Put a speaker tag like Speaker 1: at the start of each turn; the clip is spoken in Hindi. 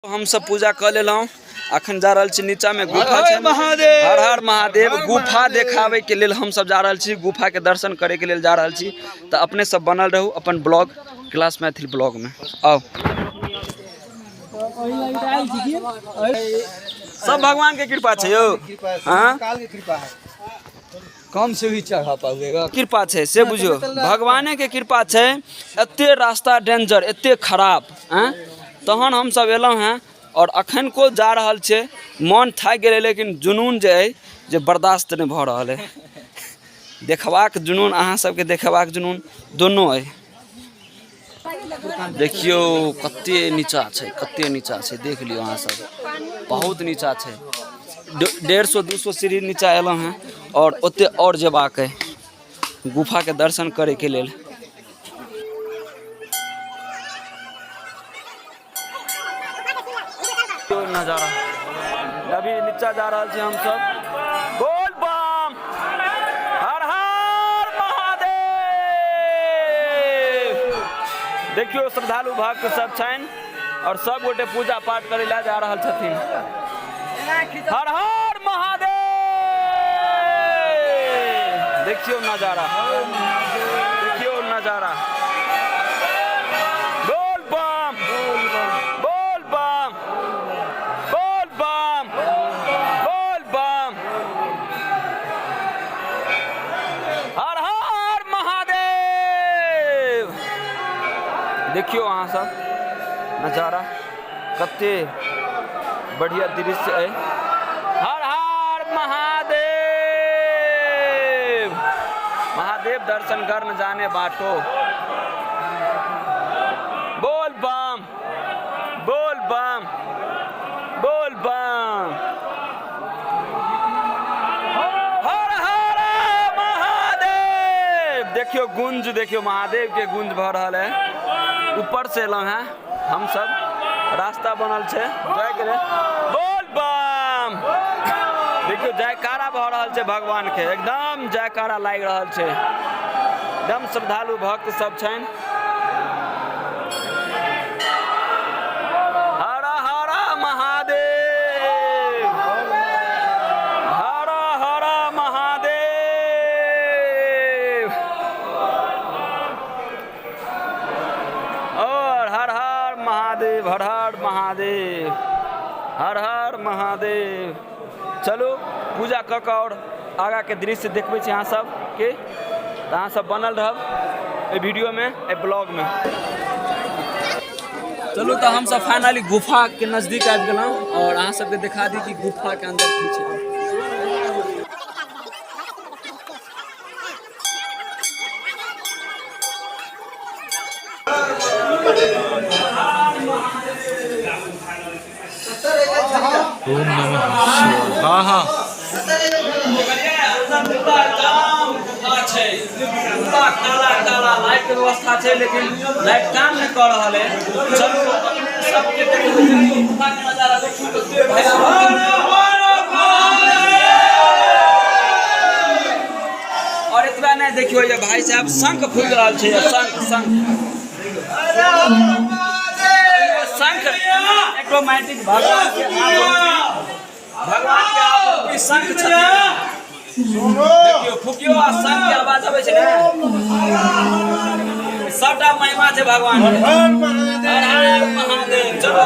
Speaker 1: हम सब पूजा कर लेलहुँ। अखन जा रहल छी नीचा में गुफा छै। हर हर महादेव। गुफा देखावे के लेल हम सब जा रहल छी, गुफा के दर्शन करे के लेल जा रहल छी। तो अपने सब बनल रहू अपन ब्लॉग क्लास मैथिल ब्लॉग में। आओ सब भगवान के कृपा छै यो। हाँ
Speaker 2: कम से भी चढ़ा पाएगा
Speaker 1: कृपा छै से बुझियो, भगवाने के कृपा छै। एते रास्ता डेंजर, एते खराब तहन हम सब एलहुँ हैं और अखन को जा रहल छे। मन थाकि गेलै लेकिन जुनून जे है जे बर्दाश्त नहीं भ रहल है। देखबाक जुनून, अहाँ सबके देखबाक जुनून दोनों है। देखियो कते नीचा छै, कते नीचा छै, देख लियो अहाँ सब, बहुत नीचा छै। 150-200 सीढ़ी नीचा एलहुँ हैं और ओते और जेबाक है गुफा के दर्शन करे के लेल। नजारा अभी नीचा जा रहा है हम सब। बोल बम, हर हर महादेव। देखियो श्रद्धालु भक्त सब छन और सब गोटे पूजा पाठ करे ला जा रहल छथिन। हर हर महादेव। देखियो नजारा, देखियो नजारा। बोल बम, बोल बम, बोल बम, बोल बम। हर हर महादेव। देखियो अहाँ सब नजारा, कते बढ़िया दृश्य है। हर हर महादेव। महादेव दर्शन कर न जाने बाटो। बोल बम, बोल बम, बोल बम। हर हर महादेव। देखियो गुंज, देखियो महादेव के गुंज भ रहल है। ऊपर से एलहुँ हैं हम सब, रास्ता बनल छे जाए के लिए। बोल बम। देखियो जयकारा भ रहल छे भगवान के, एकदम जयकारा लाग रहल छे। एकदम श्रद्धालु भक्त सब छन। हर हर महादेव, हर हर महादेव। और हर हर महादेव, हर हर महादेव, हर हर महादेव। चलो पूजा क के और आगा के दृश्य देखबे छी अहाँ सब के। तो अहाँ सब बनल रहब ए वीडियो में, ए ब्लॉग में। चलो तो हम सब फाइनली गुफा के नजदीक आबि गेलहुँ और अहाँ सबके दिखा दी कि गुफा के अंदर की छै।
Speaker 2: हाँ हाँ
Speaker 1: काला लाइट के व्यवस्था है लेकिन लाइट काम नहीं कर रहा है। चलो सबके गुफा के नजारा देखिए। और इतना नहीं देखियो ये भाई साहब शंख फूल रहा है। शंख शंख शंख ऑटोमेटिक भगवान के आप शंख छथिन। देखियो फुकियो आ शंख के आवाज आबै छै ने। सबटा महिमा छै भगवान के। हर हर महादेव। चलो